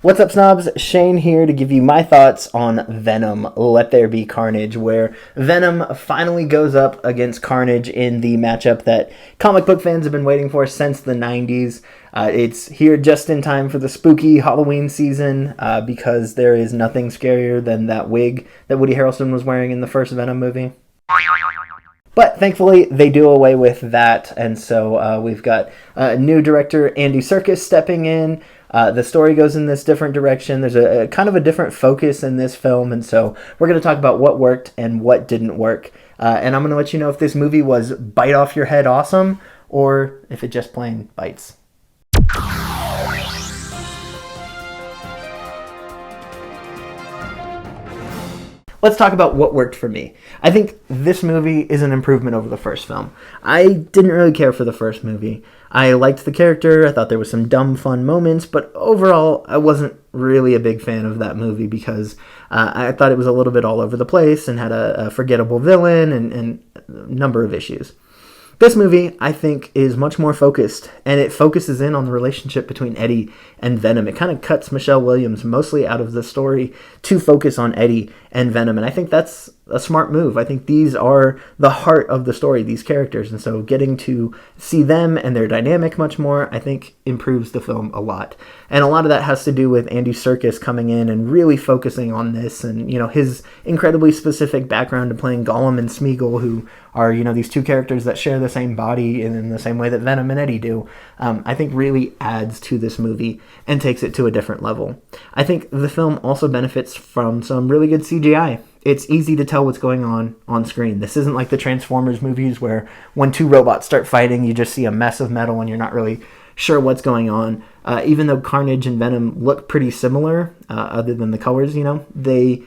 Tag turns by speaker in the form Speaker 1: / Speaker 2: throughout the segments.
Speaker 1: What's up, snobs? Shane here to give you my thoughts on Venom, There Be Carnage, where Venom finally goes up against Carnage in the matchup that comic book fans have been waiting for since the 90s. It's here just in time for the spooky Halloween season because there is nothing scarier than that wig that Woody Harrelson was wearing in the first Venom movie. But thankfully, they do away with that, and so we've got new director Andy Serkis stepping in. The story goes in this different direction. There's a kind of a different focus in this film, and so we're going to talk about what worked and what didn't work. And I'm going to let you know if this movie was bite off your head awesome, or if it just plain bites. Let's talk about what worked for me. I think this movie is an improvement over the first film. I didn't really care for the first movie. I liked the character, I thought there was some dumb fun moments, but overall I wasn't really a big fan of that movie because I thought it was a little bit all over the place and had a forgettable villain and a number of issues. This movie, I think, is much more focused, and it focuses in on the relationship between Eddie and Venom. It kind of cuts Michelle Williams mostly out of the story to focus on Eddie and Venom, and I think that's a smart move. I think these are the heart of the story, these characters, and so getting to see them and their dynamic much more, I think, improves the film a lot. And a lot of that has to do with Andy Serkis coming in and really focusing on this, and, you know, his incredibly specific background to playing Gollum and Smeagol, who are, you know, these two characters that share the same body in the same way that Venom and Eddie do, I think really adds to this movie and takes it to a different level. I think the film also benefits from some really good CGI. It's easy to tell what's going on screen. This isn't like the Transformers movies where when two robots start fighting, you just see a mess of metal and you're not really sure what's going on. Even though Carnage and Venom look pretty similar, other than the colors, you know, they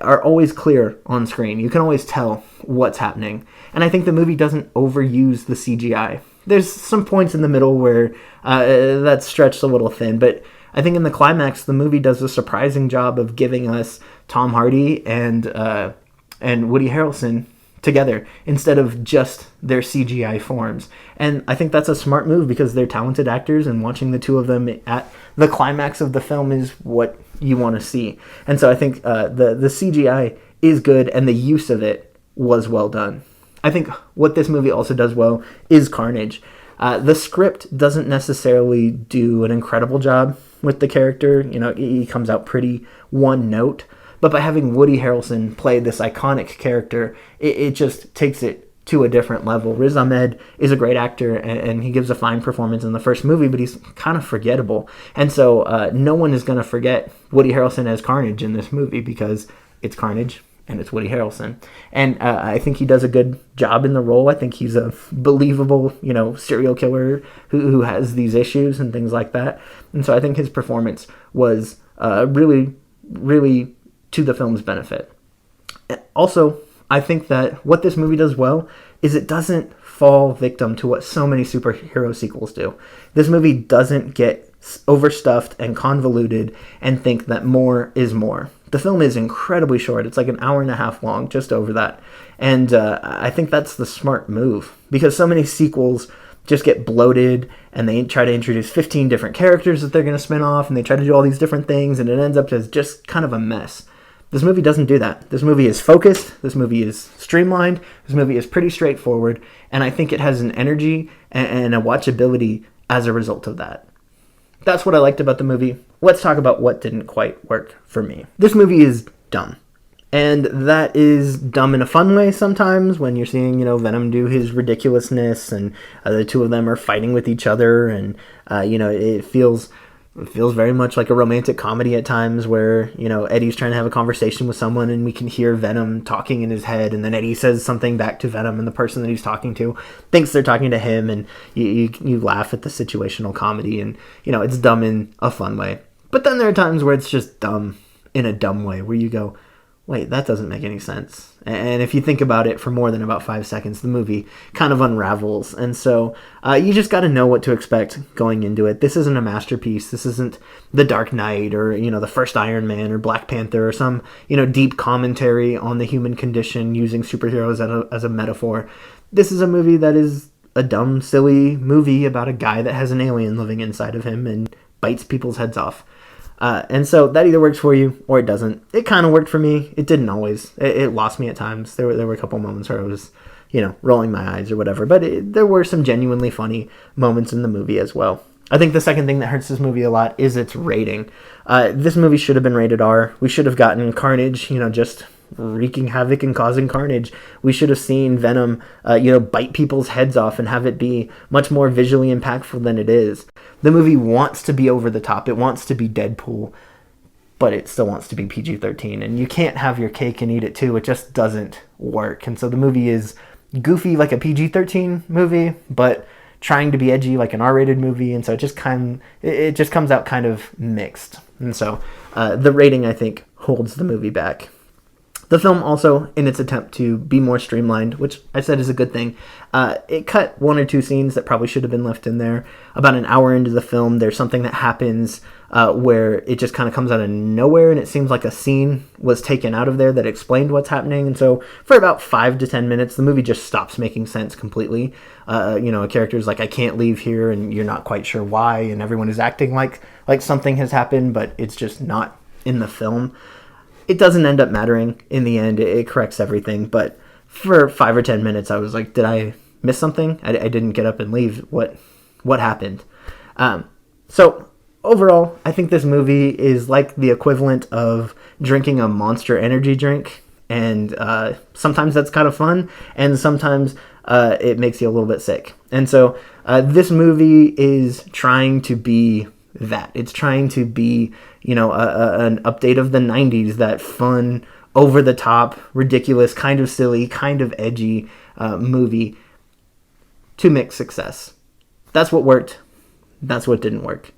Speaker 1: are always clear on screen. You can always tell what's happening. And I think the movie doesn't overuse the CGI. There's some points in the middle where that's stretched a little thin, but I think in the climax, the movie does a surprising job of giving us Tom Hardy and Woody Harrelson together instead of just their CGI forms. And I think that's a smart move because they're talented actors, and watching the two of them at the climax of the film is what you want to see. And so I think the CGI is good, and the use of it was well done. I think what this movie also does well is Carnage. The script doesn't necessarily do an incredible job with the character. You know, he comes out pretty one note. But by having Woody Harrelson play this iconic character, it just takes it to a different level. Riz Ahmed is a great actor, and he gives a fine performance in the first movie, but he's kind of forgettable. And so no one is going to forget Woody Harrelson as Carnage in this movie because it's Carnage and it's Woody Harrelson. And I think he does a good job in the role. I think he's a believable, you know, serial killer who has these issues and things like that. And so I think his performance was really, really to the film's benefit. Also, I think that what this movie does well is it doesn't fall victim to what so many superhero sequels do. This movie doesn't get overstuffed and convoluted and think that more is more. The film is incredibly short. It's like an hour and a half long, just over that. And I think that's the smart move because so many sequels just get bloated and they try to introduce 15 different characters that they're going to spin off, and they try to do all these different things, and it ends up as just kind of a mess. This movie doesn't do that. This movie is focused. This movie is streamlined. This movie is pretty straightforward. And I think it has an energy and a watchability as a result of that. That's what I liked about the movie. Let's talk about what didn't quite work for me. This movie is dumb. And that is dumb in a fun way sometimes when you're seeing, you know, Venom do his ridiculousness and the two of them are fighting with each other. And, you know, it feels very much like a romantic comedy at times where, you know, Eddie's trying to have a conversation with someone and we can hear Venom talking in his head, and then Eddie says something back to Venom and the person that he's talking to thinks they're talking to him, and you laugh at the situational comedy, and, you know, it's dumb in a fun way. But then there are times where it's just dumb in a dumb way where you go, wait, that doesn't make any sense. And if you think about it for more than about 5 seconds, the movie kind of unravels. And so you just got to know what to expect going into it. This isn't a masterpiece. This isn't The Dark Knight or, you know, the first Iron Man or Black Panther or some, you know, deep commentary on the human condition using superheroes as a metaphor. This is a movie that is a dumb, silly movie about a guy that has an alien living inside of him and bites people's heads off. And so that either works for you or it doesn't. It kind of worked for me. It didn't always. It lost me at times. There were a couple moments where I was, rolling my eyes or whatever. But there were some genuinely funny moments in the movie as well. I think the second thing that hurts this movie a lot is its rating. This movie should have been rated R. We should have gotten Carnage, just wreaking havoc and causing carnage. We should have seen Venom, bite people's heads off and have it be much more visually impactful than it is. The movie wants to be over the top. It wants to be Deadpool, but it still wants to be PG-13. And you can't have your cake and eat it too. It just doesn't work. And so the movie is goofy like a PG-13 movie, but trying to be edgy like an R-rated movie. And so it just comes out kind of mixed. And so the rating, I think, holds the movie back. The film also, in its attempt to be more streamlined, which I said is a good thing, it cut one or two scenes that probably should have been left in there. About an hour into the film, there's something that happens where it just kind of comes out of nowhere, and it seems like a scene was taken out of there that explained what's happening. And so for about 5 to 10 minutes, the movie just stops making sense completely. A character's like, I can't leave here, and you're not quite sure why, and everyone is acting like something has happened, but it's just not in the film. It doesn't end up mattering in the end. It corrects everything. But for 5 or 10 minutes, I was like, did I miss something? I didn't get up and leave. What happened? So overall, I think this movie is like the equivalent of drinking a Monster energy drink. And sometimes that's kind of fun. And sometimes it makes you a little bit sick. And so this movie is trying to be that. It's trying to be, an update of the 90s, that fun, over-the-top, ridiculous, kind of silly, kind of edgy movie to mixed success. That's what worked. That's what didn't work.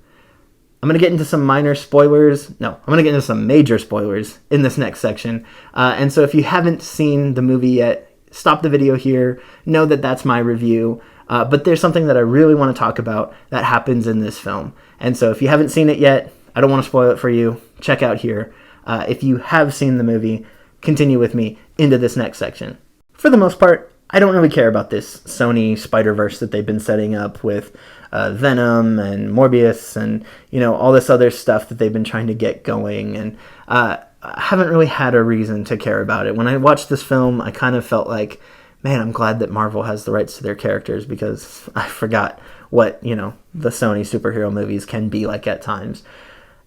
Speaker 1: I'm going to get into some minor spoilers. No, I'm going to get into some major spoilers in this next section. And so if you haven't seen the movie yet, stop the video here. Know that that's my review. But there's something that I really want to talk about that happens in this film. And so if you haven't seen it yet, I don't want to spoil it for you. Check out here. If you have seen the movie, continue with me into this next section. For the most part, I don't really care about this Sony Spider-Verse that they've been setting up with Venom and Morbius and, all this other stuff that they've been trying to get going. And I haven't really had a reason to care about it. When I watched this film, I kind of felt like, man, I'm glad that Marvel has the rights to their characters, because I forgot what, the Sony superhero movies can be like at times.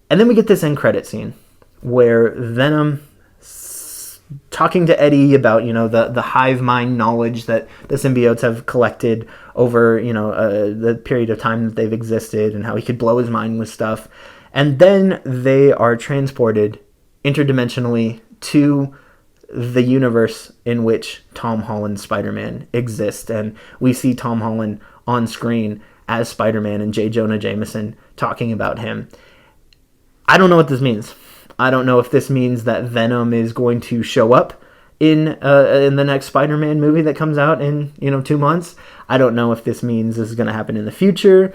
Speaker 1: And then we get this end credit scene where Venom talking to Eddie about, the hive mind knowledge that the symbiotes have collected over, the period of time that they've existed, and how he could blow his mind with stuff. And then they are transported interdimensionally to the universe in which Tom Holland's Spider-Man exists. And we see Tom Holland on screen as Spider-Man and J. Jonah Jameson talking about him. I don't know what this means. I don't know if this means that Venom is going to show up in the next Spider-Man movie that comes out in 2 months. I don't know if this means this is going to happen in the future.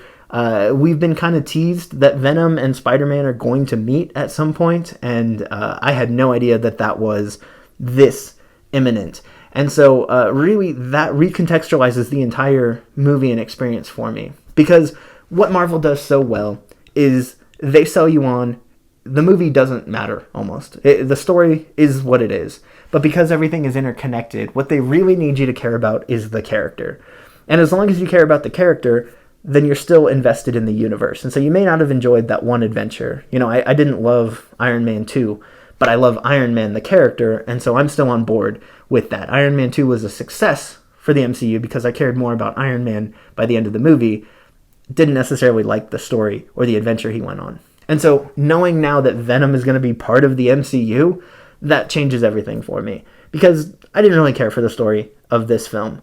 Speaker 1: We've been kind of teased that Venom and Spider-Man are going to meet at some point, and I had no idea that was this imminent. And so really that recontextualizes the entire movie and experience for me, because what Marvel does so well is they sell you on the movie doesn't matter almost. The story is what it is. But because everything is interconnected, what they really need you to care about is the character. And as long as you care about the character, then you're still invested in the universe. And so you may not have enjoyed that one adventure. I didn't love Iron Man 2, but I love Iron Man the character, and so I'm still on board with that. Iron Man 2 was a success for the MCU because I cared more about Iron Man by the end of the movie. Didn't necessarily like the story or the adventure he went on. And so knowing now that Venom is going to be part of the MCU, that changes everything for me. Because I didn't really care for the story of this film,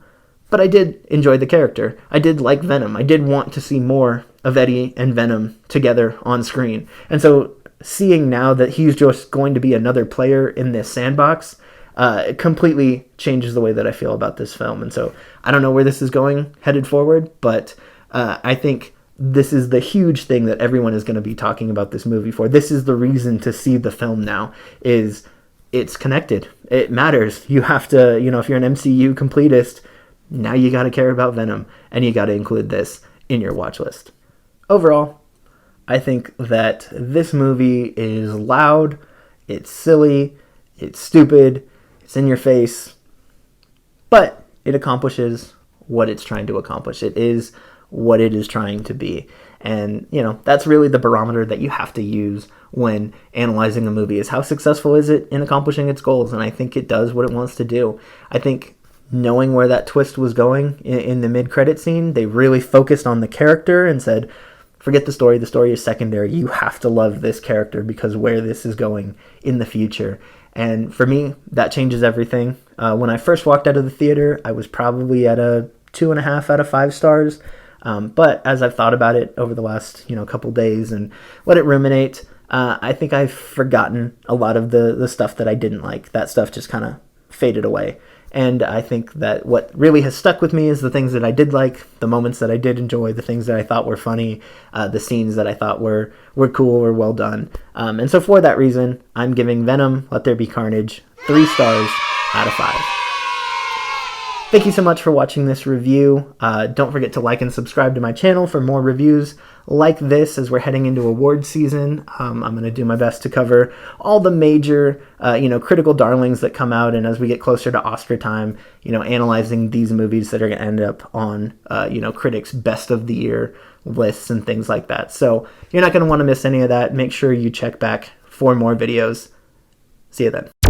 Speaker 1: but I did enjoy the character. I did like Venom. I did want to see more of Eddie and Venom together on screen. And so seeing now that he's just going to be another player in this sandbox, it completely changes the way that I feel about this film. And so I don't know where this is going headed forward, but I think this is the huge thing that everyone is going to be talking about this movie for. This is the reason to see the film now, is it's connected. It matters. You have to, if you're an MCU completist, now you got to care about Venom, and you got to include this in your watch list. Overall, I think that this movie is loud, it's silly, it's stupid, it's in your face, but it accomplishes what it's trying to accomplish. It is what it is trying to be. And, that's really the barometer that you have to use when analyzing a movie, is how successful is it in accomplishing its goals. And I think it does what it wants to do. I think knowing where that twist was going in the mid-credit scene, they really focused on the character and said, forget the story is secondary. You have to love this character because where this is going in the future. And for me, that changes everything. When I first walked out of the theater, I was probably at a 2.5 out of 5 stars. But as I've thought about it over the last, couple days and let it ruminate, I think I've forgotten a lot of the stuff that I didn't like. That stuff just kind of faded away. And I think that what really has stuck with me is the things that I did like, the moments that I did enjoy, the things that I thought were funny, the scenes that I thought were cool or well done. And so for that reason, I'm giving Venom, Let There Be Carnage 3 stars out of 5. Thank you so much for watching this review. Don't forget to like and subscribe to my channel for more reviews like this as we're heading into award season. I'm going to do my best to cover all the major, critical darlings that come out, and as we get closer to Oscar time, analyzing these movies that are going to end up on, critics' best of the year lists and things like that. So you're not going to want to miss any of that. Make sure you check back for more videos. See you then.